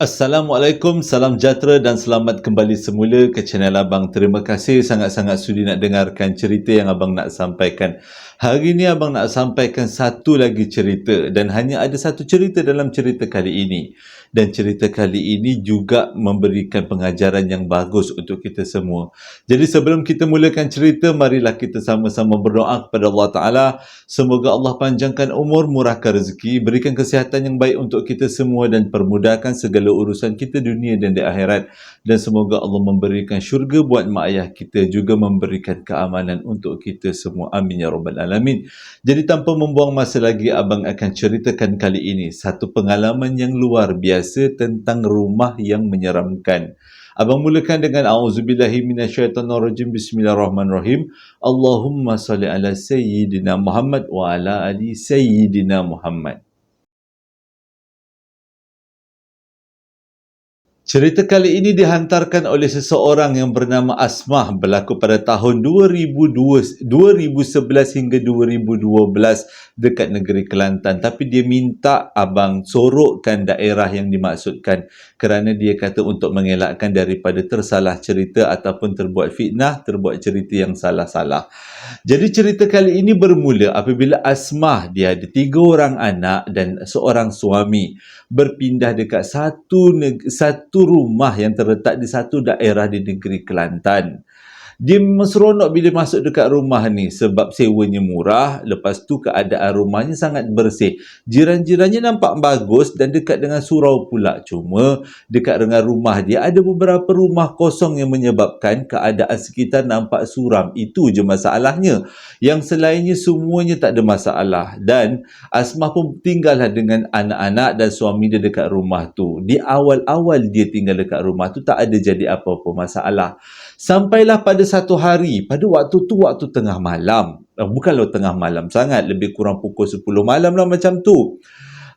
Assalamualaikum, salam sejahtera dan selamat kembali semula ke channel Abang. Terima kasih sangat-sangat sudi nak dengarkan cerita yang Abang nak sampaikan. Hari ini Abang nak sampaikan satu lagi cerita dan hanya ada satu cerita dalam cerita kali ini. Dan cerita kali ini juga memberikan pengajaran yang bagus untuk kita semua. Jadi sebelum kita mulakan cerita, marilah kita sama-sama berdoa kepada Allah Ta'ala. Semoga Allah panjangkan umur, murahkan rezeki, berikan kesihatan yang baik untuk kita semua dan permudahkan segala urusan kita dunia dan di akhirat. Dan semoga Allah memberikan syurga buat mak ayah kita, juga memberikan keamanan untuk kita semua. Amin ya rabbal alamin. Jadi tanpa membuang masa lagi, Abang akan ceritakan kali ini satu pengalaman yang luar biasa tentang rumah yang menyeramkan. Abang mulakan dengan A'udzubillahi minasyaitonirrajim. Bismillahirrahmanirrahim. Allahumma salli ala Sayyidina Muhammad wa ala ali Sayyidina Muhammad. Cerita kali ini dihantarkan oleh seseorang yang bernama Asmah, berlaku pada tahun 2011 hingga 2012 dekat negeri Kelantan. Tapi dia minta Abang sorokkan daerah yang dimaksudkan kerana dia kata untuk mengelakkan daripada tersalah cerita ataupun terbuat fitnah, terbuat cerita yang salah-salah. Jadi cerita kali ini bermula apabila Asmah, dia ada 3 orang anak dan seorang suami, berpindah dekat satu rumah yang terletak di satu daerah di negeri Kelantan. Dia memang seronok bila masuk dekat rumah ni sebab sewanya murah, lepas tu keadaan rumahnya sangat bersih. Jiran-jirannya nampak bagus dan dekat dengan surau pula. Cuma dekat dengan rumah dia ada beberapa rumah kosong yang menyebabkan keadaan sekitar nampak suram. Itu je masalahnya. Yang selainnya semuanya tak ada masalah. Dan Asmah pun tinggallah dengan anak-anak dan suami dia dekat rumah tu. Di awal-awal dia tinggal dekat rumah tu tak ada jadi apa-apa masalah. Sampailah pada satu hari, pada waktu tu waktu tengah malam. Bukanlah tengah malam sangat, lebih kurang pukul 10 malam lah macam tu.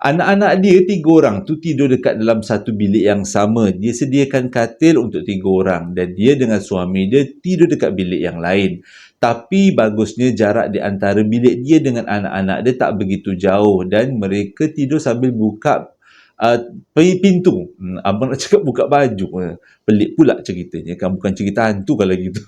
Anak-anak dia 3 orang tu tidur dekat dalam satu bilik yang sama. Dia sediakan katil untuk 3 orang dan dia dengan suami dia tidur dekat bilik yang lain. Tapi bagusnya jarak di antara bilik dia dengan anak-anak dia tak begitu jauh dan mereka tidur sambil buka pintu. Abang nak cakap buka baju. Pelik pula ceritanya kan, bukan cerita hantu kalau gitu.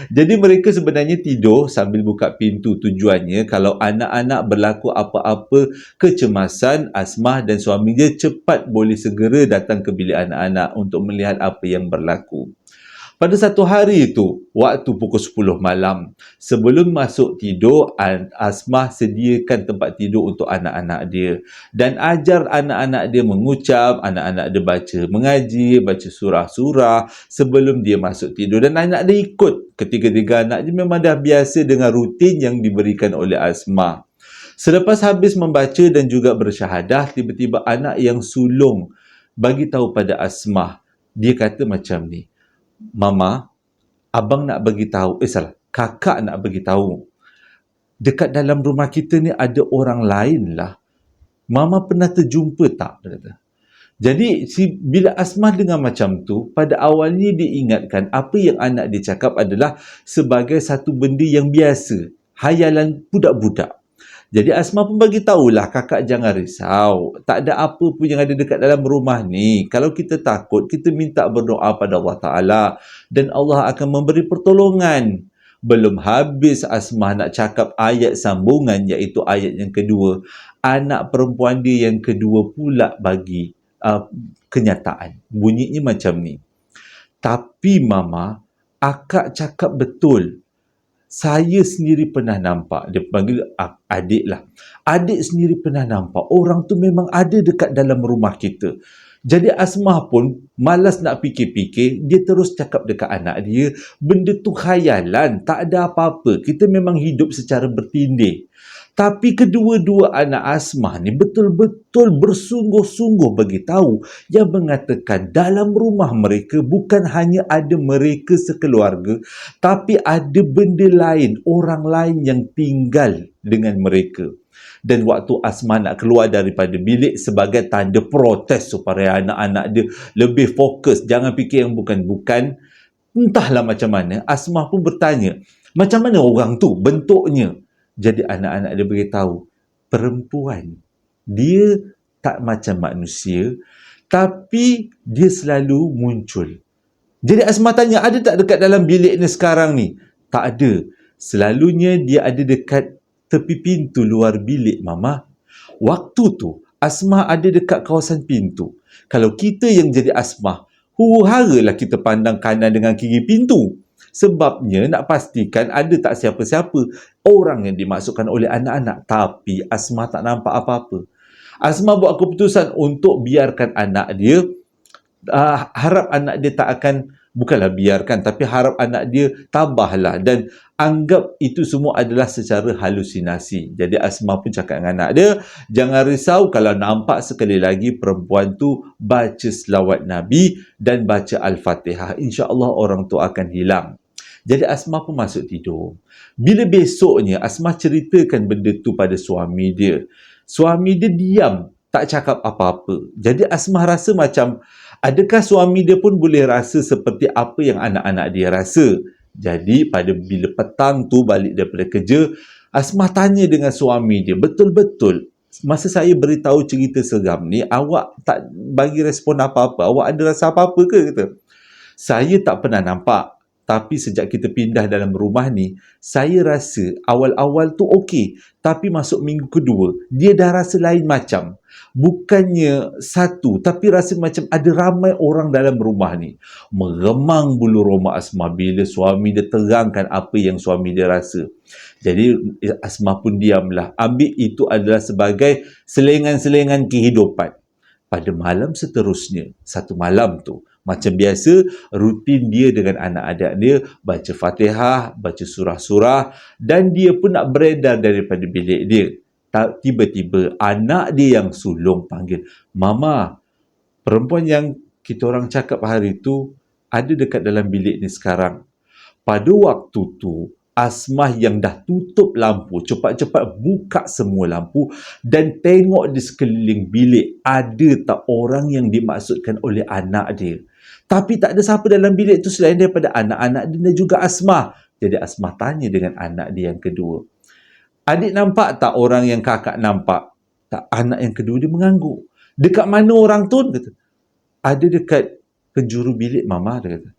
Jadi mereka sebenarnya tidur sambil buka pintu. Tujuannya kalau anak-anak berlaku apa-apa kecemasan, Asmah dan suami dia cepat boleh segera datang ke bilik anak-anak untuk melihat apa yang berlaku. Pada satu hari itu, waktu pukul 10 malam, sebelum masuk tidur, Asmah sediakan tempat tidur untuk anak-anak dia. Dan ajar anak-anak dia mengucap, anak-anak dia baca mengaji, baca surah-surah sebelum dia masuk tidur. Dan anak dia ikut. Ketiga-tiga anak dia memang dah biasa dengan rutin yang diberikan oleh Asmah. Selepas habis membaca dan juga bersyahadah, tiba-tiba anak yang sulung bagi tahu pada Asmah. Dia kata macam ni, Mama, abang nak bagi tahu, kakak nak bagi tahu. Dekat dalam rumah kita ni ada orang lain lah. Mama pernah terjumpa tak? Dia kata. Jadi bila Asmah dengar macam tu, pada awalnya dia ingatkan apa yang anak dia cakap adalah sebagai satu benda yang biasa, hayalan budak-budak. Jadi Asmah pun bagi tahulah, kakak jangan risau. Tak ada apa pun yang ada dekat dalam rumah ni. Kalau kita takut, kita minta berdoa pada Allah Ta'ala dan Allah akan memberi pertolongan. Belum habis Asmah nak cakap ayat sambungan, iaitu ayat yang kedua. Anak perempuan dia yang kedua pula bagi kenyataan. Bunyinya macam ni. Tapi Mama, akak cakap betul. Saya sendiri pernah nampak. Dia panggil adik lah. Adik sendiri pernah nampak. Orang tu memang ada dekat dalam rumah kita. Jadi Asmah pun malas nak fikir-fikir. Dia terus cakap dekat anak dia, benda tu khayalan. Tak ada apa-apa. Kita memang hidup secara bertindih. Tapi kedua-dua anak Asmah ni betul-betul bersungguh-sungguh bagi tahu yang mengatakan dalam rumah mereka bukan hanya ada mereka sekeluarga, tapi ada benda lain, orang lain yang tinggal dengan mereka. Dan waktu Asmah nak keluar daripada bilik sebagai tanda protes supaya anak-anak dia lebih fokus, jangan fikir yang bukan-bukan, entahlah macam mana, Asmah pun bertanya, macam mana orang tu bentuknya? Jadi anak-anak dia beritahu, perempuan. Dia tak macam manusia, Tapi dia selalu muncul. Jadi Asmah tanya, ada tak dekat dalam bilik ni sekarang ni? Tak ada. Selalunya dia ada dekat tepi pintu luar bilik Mama. Waktu tu, Asmah ada dekat kawasan pintu. Kalau kita yang jadi Asmah, huru-haralah kita pandang kanan dengan kiri pintu. Sebabnya nak pastikan ada tak siapa-siapa orang yang dimasukkan oleh anak-anak. Tapi Asmah tak nampak apa-apa. Asmah buat keputusan untuk biarkan anak dia, harap anak dia tak akan, bukanlah biarkan, tapi harap anak dia tabahlah dan anggap itu semua adalah secara halusinasi. Jadi Asmah pun cakap dengan anak dia, jangan risau kalau nampak sekali lagi perempuan tu baca selawat Nabi dan baca Al-Fatihah, insya-Allah orang tu akan hilang. Jadi Asmah pun masuk tidur. Bila besoknya Asmah ceritakan benda tu pada suami dia. Suami dia diam, tak cakap apa-apa. Jadi Asmah rasa macam, adakah suami dia pun boleh rasa seperti apa yang anak-anak dia rasa? Jadi pada bila petang tu balik daripada kerja, Asmah tanya dengan suami dia, betul-betul masa saya beritahu cerita seram ni, awak tak bagi respon apa-apa? Awak ada rasa apa-apa ke? Kata, saya tak pernah nampak. Tapi sejak kita pindah dalam rumah ni, saya rasa awal-awal tu okey. Tapi masuk minggu kedua, dia dah rasa lain macam. Bukannya satu, tapi rasa macam ada ramai orang dalam rumah ni. Meremang bulu roma Asmah bila suami dia terangkan apa yang suami dia rasa. Jadi Asmah pun diamlah. Ambil itu adalah sebagai selengan-selengan kehidupan. Pada malam seterusnya, satu malam tu, macam biasa, rutin dia dengan anak-anak dia, baca Fatihah, baca surah-surah dan dia pun nak beredar daripada bilik dia. Tiba-tiba, anak dia yang sulung panggil, Mama, perempuan yang kita orang cakap hari tu ada dekat dalam bilik ni sekarang. Pada waktu tu, Asmah yang dah tutup lampu, cepat-cepat buka semua lampu dan tengok di sekeliling bilik ada tak orang yang dimaksudkan oleh anak dia. Tapi tak ada siapa dalam bilik tu selain daripada anak-anak dia dan juga Asmah. Jadi Asmah tanya dengan anak dia yang kedua, adik nampak tak orang yang kakak nampak? Tak, anak yang kedua dia mengangguk. Dekat mana orang tu? Kata, ada dekat penjuru bilik Mama, dia kata.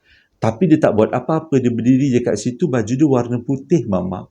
Tapi dia tak buat apa-apa. Dia berdiri je kat situ, baju dia warna putih, Mama.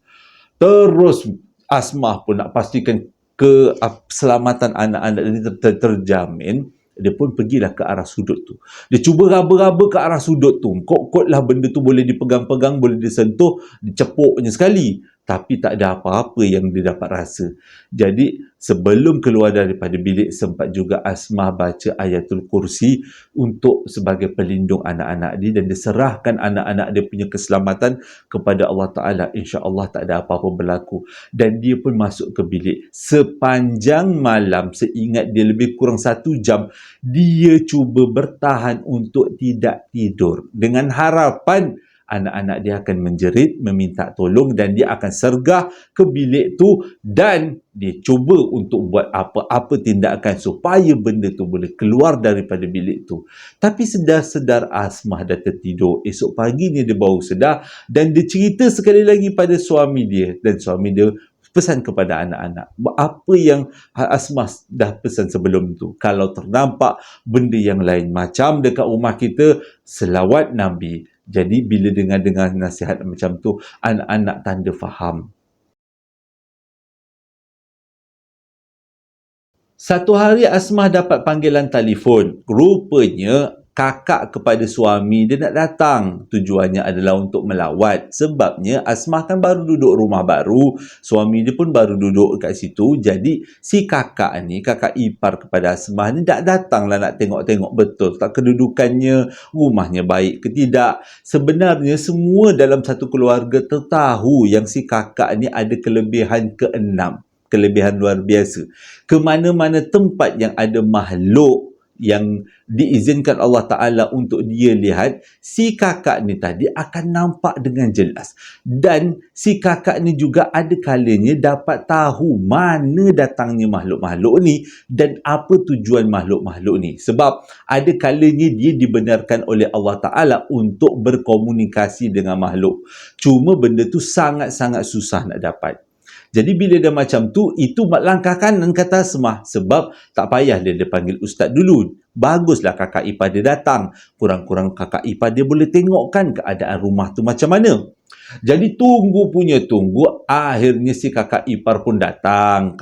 Terus Asmah pun nak pastikan keselamatan anak-anak ini terjamin. Dia pun pergilah ke arah sudut tu. Dia cuba raba-raba ke arah sudut tu. Kot-kotlah benda tu boleh dipegang-pegang, boleh disentuh, dicepuknya sekali. Tapi tak ada apa-apa yang dia dapat rasa. Jadi sebelum keluar daripada bilik, sempat juga Asmah baca ayatul kursi untuk sebagai pelindung anak-anak dia dan diserahkan anak-anak dia punya keselamatan kepada Allah Ta'ala. InsyaAllah tak ada apa-apa berlaku. Dan dia pun masuk ke bilik. Sepanjang malam, seingat dia lebih kurang 1 jam, dia cuba bertahan untuk tidak tidur. Dengan harapan anak-anak dia akan menjerit, meminta tolong dan dia akan sergah ke bilik tu dan dia cuba untuk buat apa-apa tindakan supaya benda tu boleh keluar daripada bilik tu. Tapi sedar-sedar Asmah dah tertidur. Esok pagi ni dia baru sedar dan dia cerita sekali lagi pada suami dia dan suami dia pesan kepada anak-anak. Apa yang Asmah dah pesan sebelum tu. Kalau ternampak benda yang lain macam dekat rumah kita, selawat Nabi. Jadi bila dengar-dengar nasihat macam tu, anak-anak tanda faham. Satu hari Asmah dapat panggilan telefon. Rupanya kakak kepada suami dia nak datang. Tujuannya adalah untuk melawat. Sebabnya Asmah kan baru duduk rumah baru. Suami dia pun baru duduk kat situ. Jadi si kakak ni, kakak ipar kepada Asmah ni tak datanglah nak tengok-tengok betul tak kedudukannya, rumahnya baik ke tidak. Sebenarnya semua dalam satu keluarga tahu yang si kakak ni ada kelebihan keenam. Kelebihan luar biasa. Ke mana-mana tempat yang ada makhluk yang diizinkan Allah Ta'ala untuk dia lihat, si kakak ni tadi akan nampak dengan jelas. Dan si kakak ni juga ada kalanya dapat tahu mana datangnya makhluk-makhluk ni dan apa tujuan makhluk-makhluk ni. Sebab ada kalanya dia dibenarkan oleh Allah Ta'ala untuk berkomunikasi dengan makhluk. Cuma benda tu sangat-sangat susah nak dapat. Jadi bila dia macam tu, itu langkah kanan kata Asmah. Sebab tak payah dia panggil ustaz dulu. Baguslah kakak ipar dia datang. Kurang-kurang kakak ipar dia boleh tengokkan keadaan rumah tu macam mana. Jadi tunggu. Akhirnya si kakak ipar pun datang.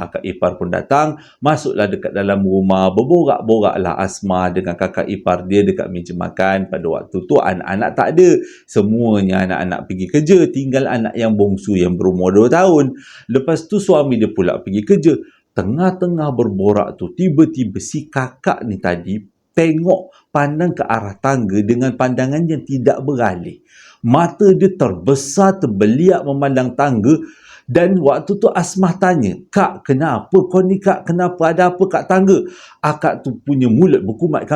Masuklah dekat dalam rumah. Berborak-boraklah Asmah dengan kakak ipar dia dekat meja makan. Pada waktu tu anak-anak tak ada. Semuanya anak-anak pergi kerja. Tinggal anak yang bongsu yang berumur 2 tahun. Lepas tu suami dia pula pergi kerja. Tengah-tengah berborak tu, tiba-tiba si kakak ni tadi tengok pandang ke arah tangga dengan pandangan yang tidak beralih. Mata dia terbesar, terbeliak memandang tangga. Dan waktu tu Asmah tanya, "Kak, kenapa kau ni kak? Kenapa ada apa kat tangga?" Akak tu punya mulut berkumat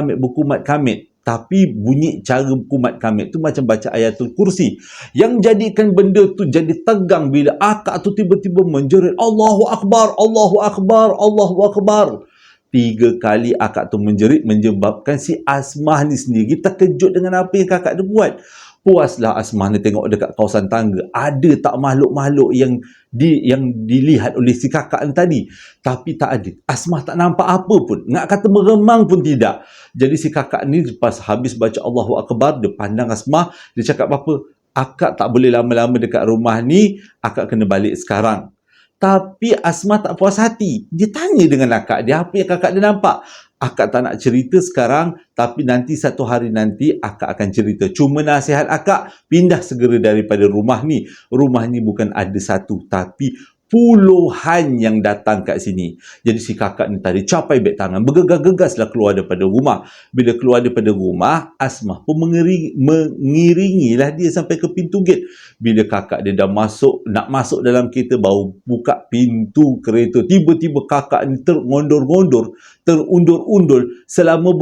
kamit. Tapi bunyi cara berkumat kamit tu macam baca ayatul kursi. Yang jadikan benda tu jadi tegang bila akak tu tiba-tiba menjerit, "Allahu Akbar, Allahu Akbar, Allahu Akbar." 3 kali akak tu menjerit menyebabkan si Asmah ni sendiri terkejut dengan apa yang kakak dia buat. Puaslah Asmah ni tengok dekat kawasan tangga. Ada tak makhluk-makhluk yang dilihat oleh si kakak ni tadi? Tapi tak ada. Asmah tak nampak apa pun. Nak kata meremang pun tidak. Jadi si kakak ni lepas habis baca Allahu Akbar, dia pandang Asmah. Dia cakap apa? "Akak tak boleh lama-lama dekat rumah ni. Akak kena balik sekarang." Tapi Asmah tak puas hati. Dia tanya dengan akak dia, apa yang kakak dia nampak? Akak tak nak cerita sekarang, tapi nanti satu hari nanti akak akan cerita. Cuma nasihat akak, pindah segera daripada rumah ni. Rumah ni bukan ada satu, tapi puluhan yang datang kat sini. Jadi si kakak ni tadi capai beg tangan, bergegas-gegaslah keluar daripada rumah. Bila keluar daripada rumah, Asmah pun mengiringilah dia sampai ke pintu gate. Bila kakak dia dah nak masuk dalam kereta, baru buka pintu kereta, tiba-tiba kakak ni terundur-undur selama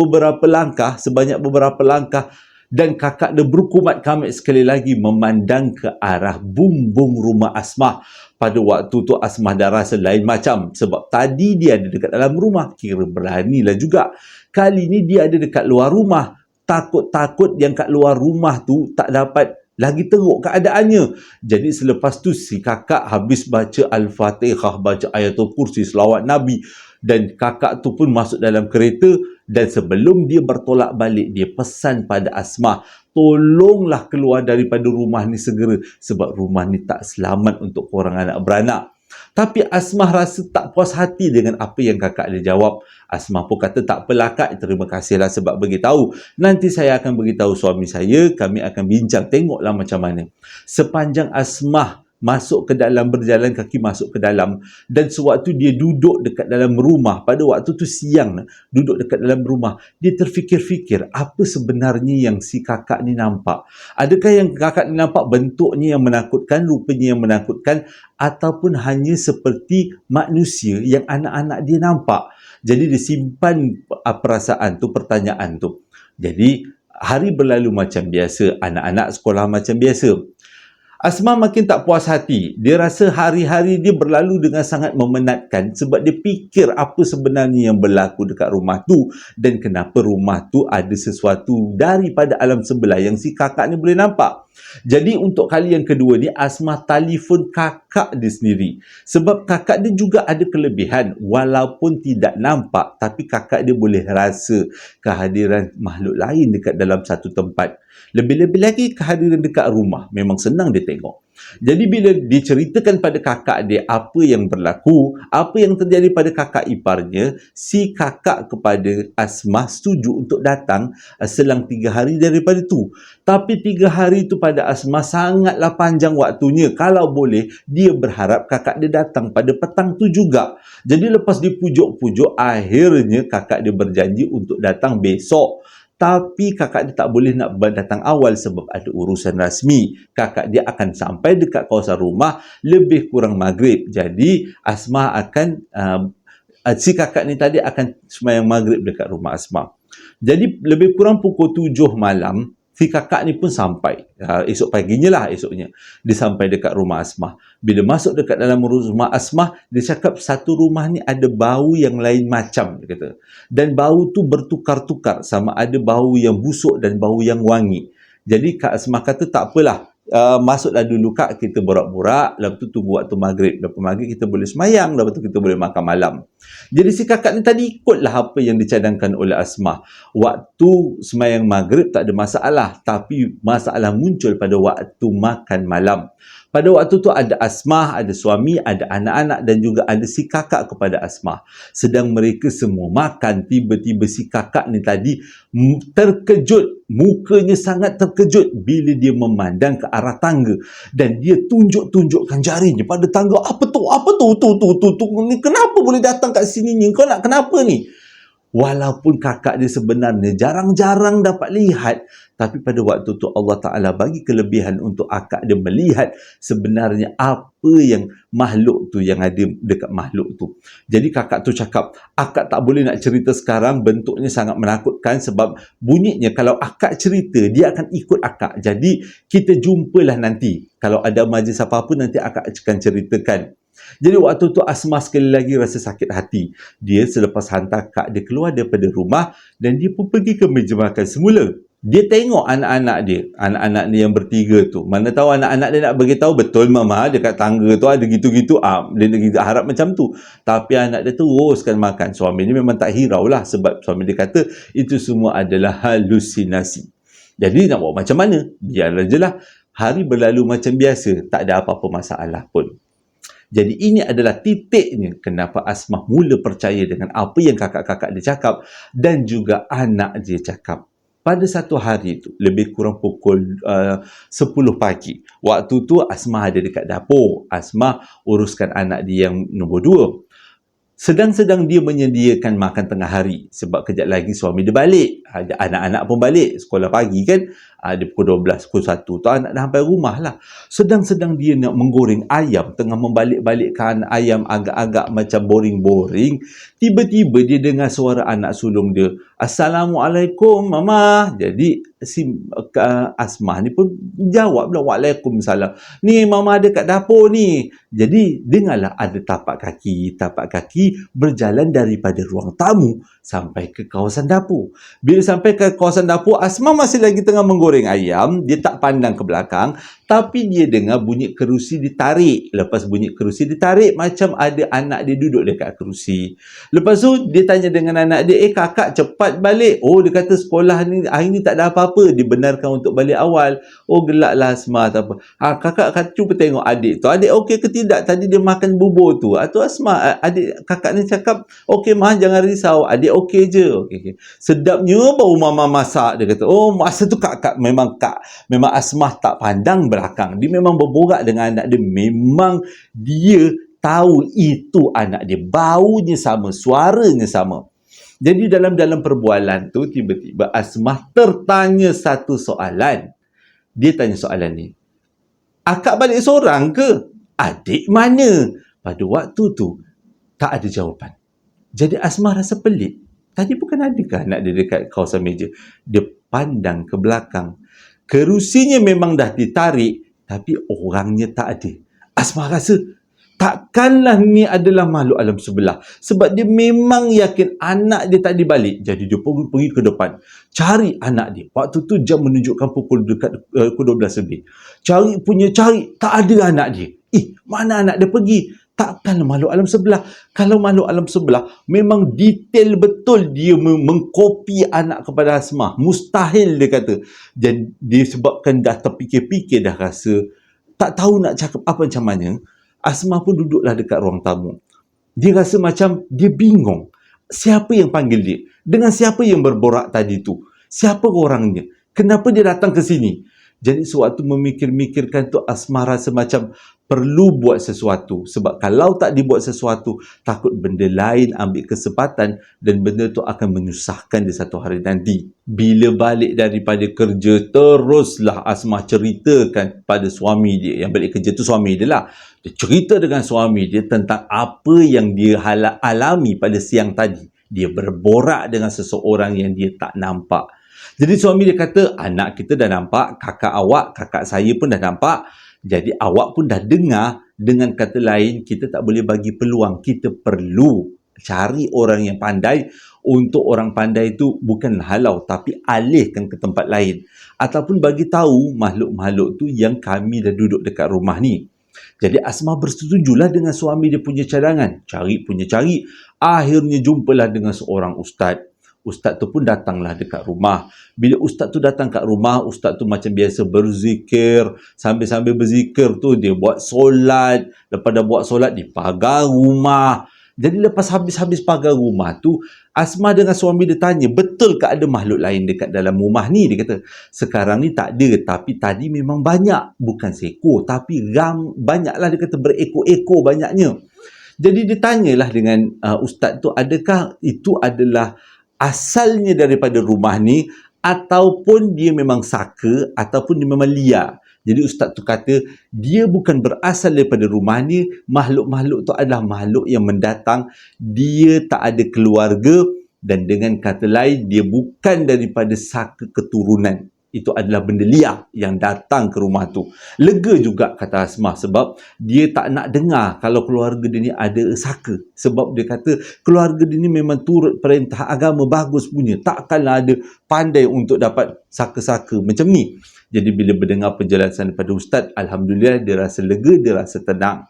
sebanyak beberapa langkah. Dan kakak dia berkumat kamit sekali lagi memandang ke arah bumbung rumah Asmah. Pada waktu tu Asmah dah rasa lain macam. Sebab tadi dia ada dekat dalam rumah, kira beranilah juga. Kali ni dia ada dekat luar rumah. Takut-takut yang kat luar rumah tu tak dapat lagi teruk keadaannya. Jadi selepas tu si kakak habis baca Al-Fatihah, baca ayatul kursi, selawat Nabi. Dan kakak tu pun masuk dalam kereta. Dan sebelum dia bertolak balik, dia pesan pada Asmah, "Tolonglah keluar daripada rumah ni segera. Sebab rumah ni tak selamat untuk korang anak beranak." Tapi Asmah rasa tak puas hati dengan apa yang kakak dia jawab. Asmah pun kata, "Tak apalah kak, terima kasihlah sebab beritahu. Nanti saya akan beritahu suami saya, kami akan bincang, tengoklah macam mana." Sepanjang Asmah berjalan kaki masuk ke dalam, dan sewaktu dia duduk dekat dalam rumah, pada waktu tu siang, duduk dekat dalam rumah, dia terfikir-fikir apa sebenarnya yang si kakak ni nampak. Adakah yang kakak ni nampak bentuknya yang menakutkan, rupanya yang menakutkan, ataupun hanya seperti manusia yang anak-anak dia nampak. Jadi dia simpan perasaan tu, pertanyaan tu. Jadi hari berlalu macam biasa, anak-anak sekolah macam biasa. Asmah makin tak puas hati. Dia rasa hari-hari dia berlalu dengan sangat memenatkan sebab dia fikir apa sebenarnya yang berlaku dekat rumah tu dan kenapa rumah tu ada sesuatu daripada alam sebelah yang si kakak ni boleh nampak. Jadi untuk kali yang kedua ni, Asmah telefon kakak dia sendiri. Sebab kakak dia juga ada kelebihan. Walaupun tidak nampak, tapi kakak dia boleh rasa kehadiran makhluk lain dekat dalam satu tempat. Lebih-lebih lagi kehadiran dekat rumah. Memang senang dia tengok. Jadi bila diceritakan pada kakak dia apa yang berlaku, apa yang terjadi pada kakak iparnya, si kakak kepada Asmah setuju untuk datang selang 3 hari daripada tu. Tapi 3 hari tu pada Asmah sangatlah panjang waktunya. Kalau boleh, dia berharap kakak dia datang pada petang tu juga. Jadi lepas dipujuk-pujuk, akhirnya kakak dia berjanji untuk datang besok. Tapi kakak dia tak boleh nak datang awal sebab ada urusan rasmi. Kakak dia akan sampai dekat kawasan rumah lebih kurang maghrib. Jadi Asmah akan, si kakak ni tadi akan sembahyang maghrib dekat rumah Asmah. Jadi lebih kurang pukul 7 malam, si kakak ni pun sampai. Esok paginya esoknya. Dia sampai dekat rumah Asmah. Bila masuk dekat dalam rumah Asmah, dia cakap satu rumah ni ada bau yang lain macam, dia kata. Dan bau tu bertukar-tukar, sama ada bau yang busuk dan bau yang wangi. Jadi Kak Asmah kata tak apalah, masuklah dulu kak, kita borak-borak, lepas tu tunggu waktu maghrib. Lepas maghrib kita boleh semayang, lepas tu kita boleh makan malam. Jadi si kakak ni tadi ikutlah apa yang dicadangkan oleh Asmah. Waktu semayang maghrib tak ada masalah, tapi masalah muncul pada waktu makan malam. Pada waktu tu ada Asmah, ada suami, ada anak-anak dan juga ada si kakak kepada Asmah. Sedang mereka semua makan, tiba-tiba si kakak ni tadi terkejut, mukanya sangat terkejut bila dia memandang ke arah tangga dan dia tunjuk-tunjukkan jarinya pada tangga. Apa tu? Apa tu? Tu. Ni kenapa boleh datang kat sini ni? Kau nak kenapa ni? Walaupun kakak dia sebenarnya jarang-jarang dapat lihat, tapi pada waktu tu Allah Ta'ala bagi kelebihan untuk akak dia melihat sebenarnya apa yang makhluk tu yang ada dekat makhluk tu. Jadi kakak tu cakap, akak tak boleh nak cerita sekarang, bentuknya sangat menakutkan sebab bunyinya kalau akak cerita, dia akan ikut akak. Jadi kita jumpalah nanti. Kalau ada majlis apa-apa nanti akak akan ceritakan. Jadi waktu tu Asmah sekali lagi rasa sakit hati. Dia selepas hantar kak dia keluar daripada rumah dan dia pun pergi ke meja makan semula. Dia tengok anak-anak dia, anak-anak ni yang bertiga tu. Mana tahu anak-anak dia nak bagi tahu betul mama dekat tangga tu ada gitu-gitu. Dia harap macam tu. Tapi anak dia teruskan makan. Suami ni memang tak hirau lah sebab suami dia kata itu semua adalah halusinasi. Jadi nak buat macam mana? Biarlah je lah. Hari berlalu macam biasa, tak ada apa-apa masalah pun. Jadi ini adalah titiknya kenapa Asmah mula percaya dengan apa yang kakak-kakak dia cakap dan juga anak dia cakap. Pada satu hari tu, lebih kurang pukul 10 pagi. Waktu tu Asmah ada dekat dapur. Asmah uruskan anak dia yang nombor 2. Sedang-sedang dia menyediakan makan tengah hari. Sebab kejap lagi suami dia balik. Anak-anak pun balik. Sekolah pagi kan. Dia pukul 12, pukul 1. Tu anak dah sampai rumah lah. Sedang-sedang dia nak menggoreng ayam. Tengah membalik-balikkan ayam agak-agak macam boring-boring. Tiba-tiba dia dengar suara anak sulung dia. Assalamualaikum, Mama. Jadi si Asmah ni pun jawab lah. Waalaikumsalam. Ni Mama ada kat dapur ni. Jadi dengarlah ada tapak kaki berjalan daripada ruang tamu sampai ke kawasan dapur. Bila sampai ke kawasan dapur, Asmah masih lagi tengah menggoreng ayam. Dia tak pandang ke belakang, tapi dia dengar bunyi kerusi ditarik. Lepas bunyi kerusi ditarik, macam ada anak dia duduk dekat kerusi. Lepas tu dia tanya dengan anak dia, kakak cepat balik. Oh, dia kata sekolah ni hari ni tak ada apa-apa. Dibenarkan untuk balik awal. Oh, gelaklah Asmah tak apa. Kakak cuba tengok adik tu. Adik okey ke tidak? Tadi dia makan bubur tu. Tu Asmah, adik kakak ni cakap, okey Mah, jangan risau. Adik okey je. Okay. Sedapnya baru Mama masak. Dia kata, oh masa tu memang Asmah tak pandang belakang. Dia memang berborak dengan anak dia. Memang dia tahu itu anak dia. Baunya sama, suaranya sama. Jadi dalam perbualan tu, tiba-tiba Asmah tertanya satu soalan. Dia tanya soalan ni, akak balik seorang ke? Adik mana? Pada waktu tu, tak ada jawapan. Jadi Asmah rasa pelik. Tadi bukan adakah anak dia dekat kawasan meja? Dia pandang ke belakang. Kerusinya memang dah ditarik, tapi orangnya tak ada. Asmah rasa, takkanlah ni adalah makhluk alam sebelah. Sebab dia memang yakin anak dia tak dibalik. Jadi dia pergi ke depan. Cari anak dia. Waktu tu jam menunjukkan pukul dekat pukul 12 lebih. Cari. Tak ada anak dia. Mana anak dia pergi? Takkanlah makhluk alam sebelah. Kalau makhluk alam sebelah, memang detail betul dia mengkopi anak kepada Asmah. Mustahil dia kata. Dan disebabkan dah terfikir-fikir, dah rasa tak tahu nak cakap apa macam mana. Asmah pun duduklah dekat ruang tamu. Dia rasa macam dia bingung. Siapa yang panggil dia? Dengan siapa yang berborak tadi tu? Siapa orangnya? Kenapa dia datang ke sini? Jadi sewaktu memikir-mikirkan tu, Asmah rasa macam perlu buat sesuatu. Sebab kalau tak dibuat sesuatu, takut benda lain ambil kesempatan dan benda tu akan menyusahkan dia satu hari nanti. Bila balik daripada kerja, teruslah Asmah ceritakan pada suami dia. Yang balik kerja tu suami dia lah. Dia cerita dengan suami dia tentang apa yang dia alami pada siang tadi. Dia berborak dengan seseorang yang dia tak nampak. Jadi suami dia kata, anak kita dah nampak, kakak saya pun dah nampak. Jadi awak pun dah dengar. Dengan kata lain, kita tak boleh bagi peluang. Kita perlu cari orang yang pandai untuk orang pandai tu bukan halau tapi alihkan ke tempat lain. Ataupun bagi tahu makhluk-makhluk tu yang kami dah duduk dekat rumah ni. Jadi Asmah bersetujulah dengan suami dia punya cadangan. Cari punya cari. Akhirnya jumpalah dengan seorang ustaz. Ustaz tu pun datanglah dekat rumah. Bila ustaz tu datang kat rumah, ustaz tu macam biasa berzikir. Sambil-sambil berzikir tu, dia buat solat. Lepas dah buat solat, dia pagar rumah. Jadi lepas habis-habis pagar rumah tu, Asmah dengan suami dia tanya, betul ke ada makhluk lain dekat dalam rumah ni? Dia kata, sekarang ni tak ada. Tapi tadi memang banyak. Bukan seekor, tapi banyaklah. Dia kata berekor-ekor banyaknya. Jadi dia tanyalah dengan ustaz tu, adakah itu adalah asalnya daripada rumah ni ataupun dia memang saka ataupun dia memang liar. Jadi ustaz tu kata dia bukan berasal daripada rumah ni, makhluk-makhluk tu adalah makhluk yang mendatang, dia tak ada keluarga dan dengan kata lain dia bukan daripada saka keturunan. Itu adalah benda liar yang datang ke rumah tu. Lega juga kata Asmah sebab dia tak nak dengar kalau keluarga dia ni ada saka. Sebab dia kata keluarga dia ni memang turut perintah agama bagus punya. Takkanlah ada pandai untuk dapat saka-saka macam ni. Jadi bila mendengar penjelasan daripada ustaz, alhamdulillah dia rasa lega, dia rasa tenang.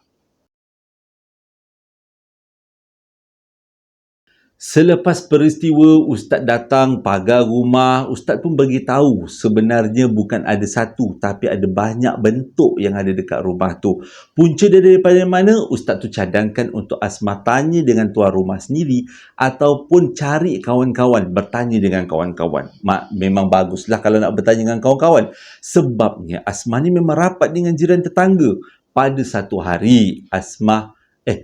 Selepas peristiwa, ustaz datang pagar rumah, ustaz pun bagi tahu sebenarnya bukan ada satu tapi ada banyak bentuk yang ada dekat rumah tu. Punca dia daripada mana? Ustaz tu cadangkan untuk Asmah tanya dengan tuan rumah sendiri ataupun cari kawan-kawan, bertanya dengan kawan-kawan. Memang baguslah kalau nak bertanya dengan kawan-kawan. Sebabnya Asmah ni memang rapat dengan jiran tetangga. Pada satu hari,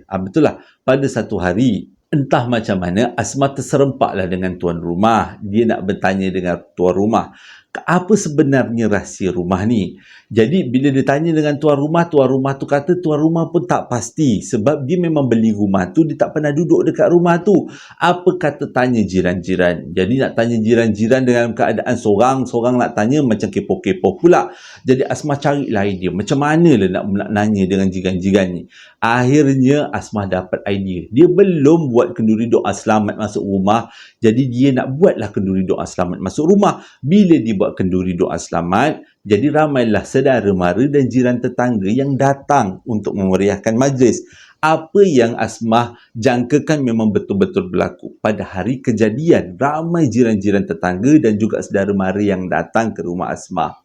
betul lah. Pada satu hari, entah macam mana, Asmah terserempaklah dengan tuan rumah. Dia nak bertanya dengan tuan rumah, apa sebenarnya rahsia rumah ni? Jadi bila dia tanya dengan tuan rumah tu kata tuan rumah pun tak pasti. Sebab dia memang beli rumah tu, dia tak pernah duduk dekat rumah tu. Apa kata tanya jiran-jiran? Jadi nak tanya jiran-jiran dengan keadaan sorang nak tanya macam kepo-kepo pula. Jadi Asmah carilah idea, macam mana lah nak nanya dengan jiran-jiran ni. Akhirnya Asmah dapat idea. Dia belum buat kenduri doa selamat masuk rumah. Jadi dia nak buatlah kenduri doa selamat masuk rumah. Bila dia buat kenduri doa selamat, jadi ramailah saudara mara dan jiran tetangga yang datang untuk memeriahkan majlis. Apa yang Asmah jangkakan memang betul-betul berlaku. Pada hari kejadian, ramai jiran-jiran tetangga dan juga saudara mara yang datang ke rumah Asmah.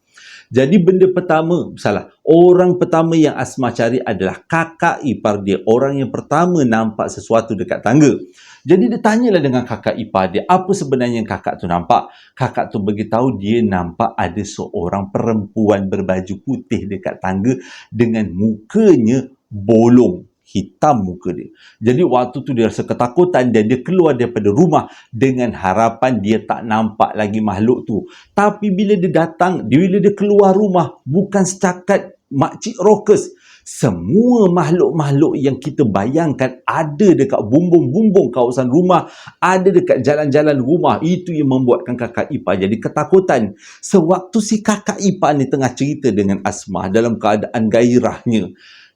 Jadi orang pertama yang Asmah cari adalah kakak ipar dia. Orang yang pertama nampak sesuatu dekat tangga. Jadi dia tanyalah dengan kakak ipar dia, apa sebenarnya yang kakak tu nampak? Kakak tu beritahu dia nampak ada seorang perempuan berbaju putih dekat tangga dengan mukanya bolong. Hitam muka dia. Jadi waktu tu dia rasa ketakutan dan dia keluar daripada rumah dengan harapan dia tak nampak lagi makhluk tu. Tapi bila dia keluar rumah, bukan setakat makcik Rockers, semua makhluk-makhluk yang kita bayangkan ada dekat bumbung-bumbung kawasan rumah, ada dekat jalan-jalan rumah, itu yang membuatkan kakak ipar jadi ketakutan. Sewaktu si kakak ipar ni tengah cerita dengan Asmah dalam keadaan gairahnya,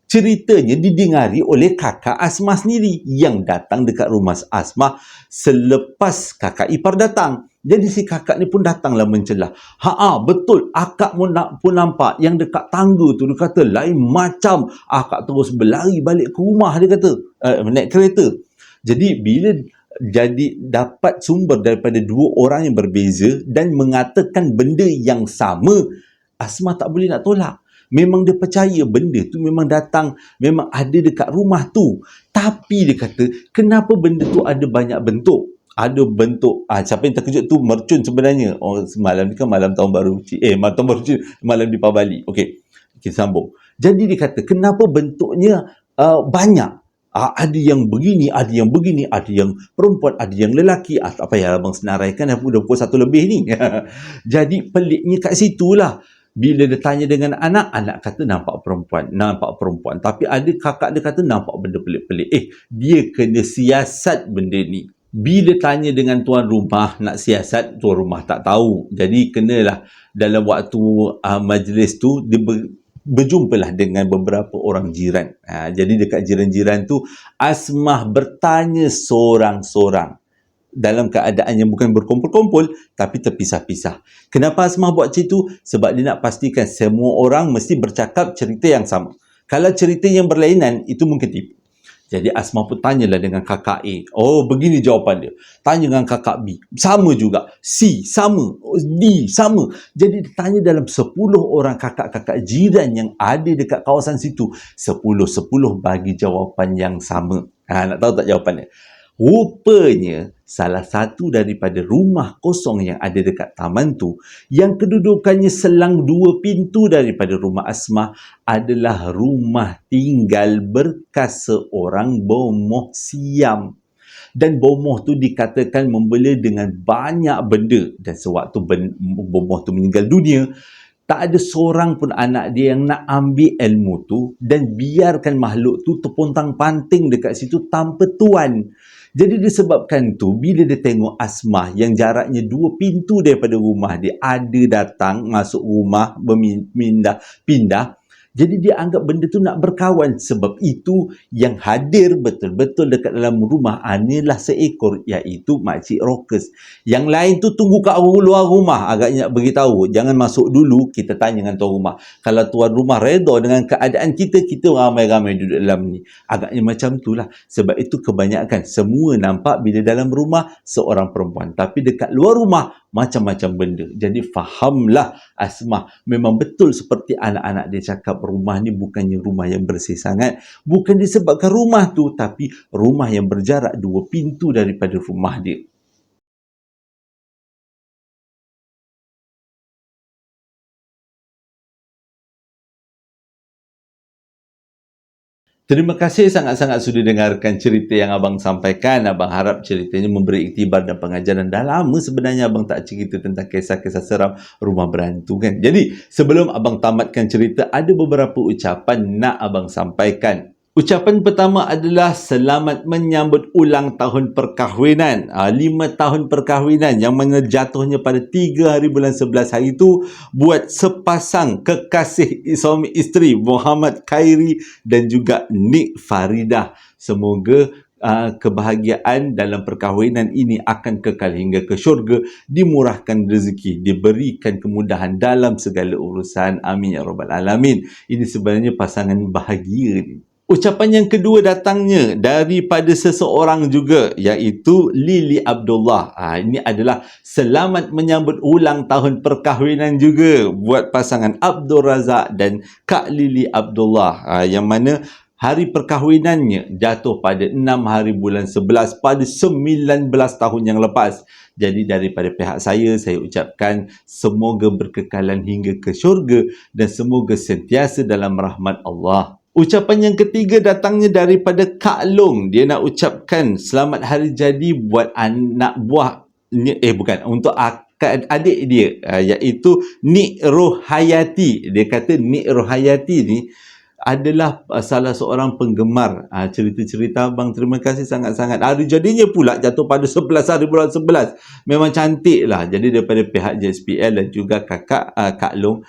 ceritanya didengari oleh kakak Asmah sendiri yang datang dekat rumah Asmah selepas kakak ipar datang. Jadi si kakak ni pun datanglah mencelah. Betul, akak pun nampak yang dekat tangga tu. Dia kata lain macam. Akak terus berlari balik ke rumah, dia kata. Naik kereta. Jadi bila dapat sumber daripada dua orang yang berbeza dan mengatakan benda yang sama, Asmah tak boleh nak tolak. Memang dia percaya benda tu memang datang, memang ada dekat rumah tu. Tapi dia kata, kenapa benda tu ada banyak bentuk? Ada bentuk, siapa yang terkejut tu mercun sebenarnya. Semalam ni kan malam tahun baru, malam di Pabali. Okey, kita sambung. Jadi dia kata, kenapa bentuknya banyak? Ada yang begini, ada yang begini, ada yang perempuan, ada yang lelaki. Tak payah abang senaraikan, dah pukul 1 lebih ni. Jadi peliknya kat situlah. Bila dia tanya dengan anak kata nampak perempuan. Tapi ada kakak dia kata nampak benda pelik-pelik. Dia kena siasat benda ni. Bila tanya dengan tuan rumah nak siasat, tuan rumah tak tahu. Jadi kenalah dalam waktu majlis tu, dia berjumpalah dengan beberapa orang jiran. Jadi dekat jiran-jiran tu, Asmah bertanya seorang-seorang. dalam keadaan yang bukan berkumpul-kumpul tapi terpisah-pisah. Kenapa Asmah buat macam tu? Sebab dia nak pastikan semua orang mesti bercakap cerita yang sama. Kalau cerita yang berlainan, itu mungkin tipu. Jadi Asmah pun tanyalah dengan kakak A. Oh, begini jawapan dia. Tanya dengan kakak B. Sama juga. C, sama. D, sama. Jadi dia tanya dalam 10 orang kakak-kakak jiran yang ada dekat kawasan situ. 10 bagi jawapan yang sama. Nak tahu tak jawapannya? Rupanya, salah satu daripada rumah kosong yang ada dekat taman tu, yang kedudukannya selang 2 pintu daripada rumah Asmah, adalah rumah tinggal bekas seorang bomoh siam. Dan bomoh tu dikatakan membela dengan banyak benda. Dan sewaktu bomoh tu meninggal dunia, tak ada seorang pun anak dia yang nak ambil ilmu tu dan biarkan makhluk tu terpontang-panting dekat situ tanpa tuan. Jadi disebabkan tu, bila dia tengok Asmah yang jaraknya 2 pintu daripada rumah dia, ada datang masuk rumah, pindah, jadi dia anggap benda tu nak berkawan. Sebab itu yang hadir betul-betul dekat dalam rumah inilah seekor, iaitu Makcik Rockers. Yang lain tu tunggu kat luar rumah. Agaknya nak beritahu, jangan masuk dulu, kita tanya dengan tuan rumah. Kalau tuan rumah reda dengan keadaan kita, kita ramai-ramai duduk dalam ni. Agaknya macam tu lah. Sebab itu kebanyakan semua nampak bila dalam rumah seorang perempuan. Tapi dekat luar rumah, macam-macam benda. Jadi fahamlah Asmah. Memang betul seperti anak-anak dia cakap, rumah ni bukannya rumah yang bersih sangat. Bukan disebabkan rumah tu, tapi rumah yang berjarak 2 pintu daripada rumah dia. Terima kasih sangat-sangat sudah dengarkan cerita yang abang sampaikan. Abang harap ceritanya memberi iktibar dan pengajaran. Dah lama sebenarnya abang tak cerita tentang kisah-kisah seram rumah berantu kan. Jadi sebelum abang tamatkan cerita, ada beberapa ucapan nak abang sampaikan. Ucapan pertama adalah selamat menyambut ulang tahun perkahwinan. 5 tahun perkahwinan yang mana jatuhnya pada 3 hari bulan 11 hari itu buat sepasang kekasih suami isteri Muhammad Khairi dan juga Nik Faridah. Semoga kebahagiaan dalam perkahwinan ini akan kekal hingga ke syurga, dimurahkan rezeki, diberikan kemudahan dalam segala urusan. Amin ya rabbal alamin. Ini sebenarnya pasangan bahagia ni. Ucapan yang kedua datangnya daripada seseorang juga, iaitu Lili Abdullah. Ini adalah selamat menyambut ulang tahun perkahwinan juga buat pasangan Abdul Razak dan Kak Lili Abdullah. Yang mana hari perkahwinannya jatuh pada 6 hari bulan 11 pada 19 tahun yang lepas. Jadi daripada pihak saya ucapkan semoga berkekalan hingga ke syurga dan semoga sentiasa dalam rahmat Allah. Ucapan yang ketiga datangnya daripada Kak Long. Dia nak ucapkan selamat hari jadi buat anak buah, untuk adik dia, iaitu Nik Rohayati. Dia kata Nik Rohayati ni adalah salah seorang penggemar cerita-cerita abang. Terima kasih sangat-sangat. Hari jadinya pula jatuh pada 11 hari bulan 11. Memang cantik lah. Jadi daripada pihak JSPL dan juga Kak Long,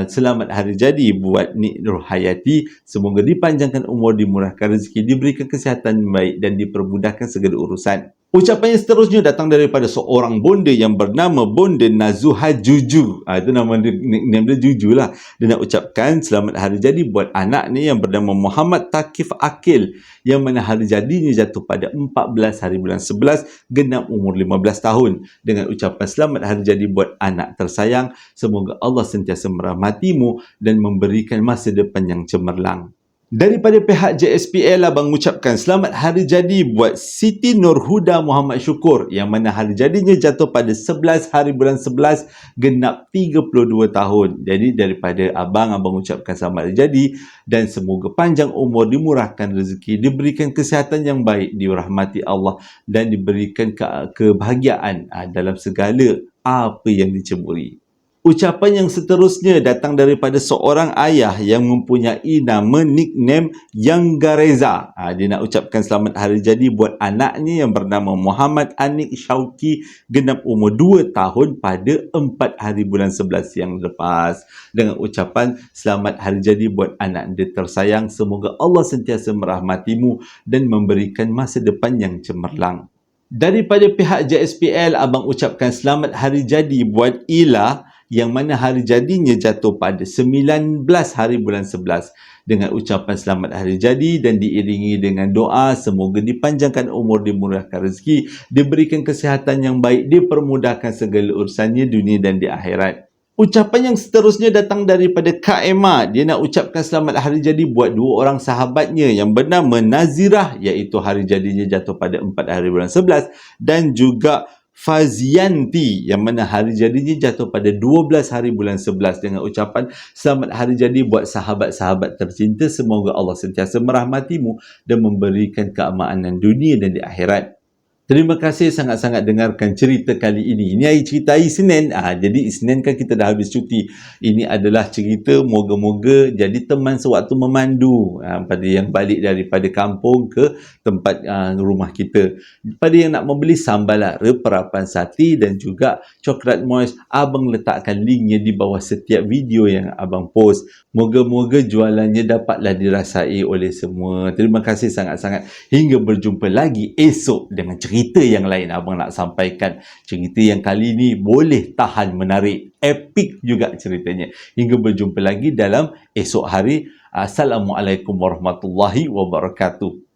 selamat hari jadi buat Nik Rohayati. Semoga dipanjangkan umur, dimurahkan rezeki, diberikan kesihatan baik dan dipermudahkan segala urusan. Ucapan yang seterusnya datang daripada seorang bonda yang bernama Bonda Nazuha Juju. Itu nama dia, nickname dia Juju lah. Dia nak ucapkan selamat hari jadi buat anak ni yang bernama Muhammad Takif Akil, yang mana hari jadinya jatuh pada 14 hari bulan 11, genap umur 15 tahun. Dengan ucapan selamat hari jadi buat anak tersayang. Semoga Allah sentiasa merahmatimu dan memberikan masa depan yang cemerlang. Daripada pihak JSPL, abang mengucapkan selamat hari jadi buat Siti Nurhuda Muhammad Syukur, yang mana hari jadinya jatuh pada 11 hari bulan 11, genap 32 tahun. Jadi daripada abang mengucapkan selamat hari jadi dan semoga panjang umur, dimurahkan rezeki, diberikan kesihatan yang baik, dirahmati Allah dan diberikan kebahagiaan dalam segala apa yang diceburi. Ucapan yang seterusnya datang daripada seorang ayah yang mempunyai nama nickname Yang Gareza. Dia nak ucapkan selamat hari jadi buat anaknya yang bernama Muhammad Anik Syauki, genap umur 2 tahun pada 4 hari bulan 11 yang lepas. Dengan ucapan selamat hari jadi buat anak dia tersayang. Semoga Allah sentiasa merahmatimu dan memberikan masa depan yang cemerlang. Daripada pihak JSPL, abang ucapkan selamat hari jadi buat Ila yang mana hari jadinya jatuh pada 19 hari bulan 11, dengan ucapan selamat hari jadi dan diiringi dengan doa semoga dipanjangkan umur, dimurahkan rezeki, diberikan kesihatan yang baik, dipermudahkan segala urusannya dunia dan di akhirat. Ucapan yang seterusnya datang daripada Kak Emma. Dia nak ucapkan selamat hari jadi buat dua orang sahabatnya yang bernama Nazirah, iaitu hari jadinya jatuh pada 4 hari bulan 11, dan juga Fazianti yang mana hari jadinya jatuh pada 12 hari bulan 11, dengan ucapan selamat hari jadi buat sahabat-sahabat tercinta. Semoga Allah sentiasa merahmatimu dan memberikan keamanan dunia dan di akhirat. Terima kasih sangat-sangat dengarkan cerita kali ini. Ini cerita hari Senin. Jadi Senin kan kita dah habis cuti. Ini adalah cerita moga-moga jadi teman sewaktu memandu pada yang balik daripada kampung ke tempat rumah kita. Pada yang nak membeli sambal lara, perapan sati dan juga coklat moist, abang letakkan linknya di bawah setiap video yang abang post. Moga-moga jualannya dapatlah dirasai oleh semua. Terima kasih sangat-sangat. Hingga berjumpa lagi esok dengan cerita yang lain abang nak sampaikan. Cerita yang kali ini boleh tahan menarik. Epic juga ceritanya. Hingga berjumpa lagi dalam esok hari. Assalamualaikum warahmatullahi wabarakatuh.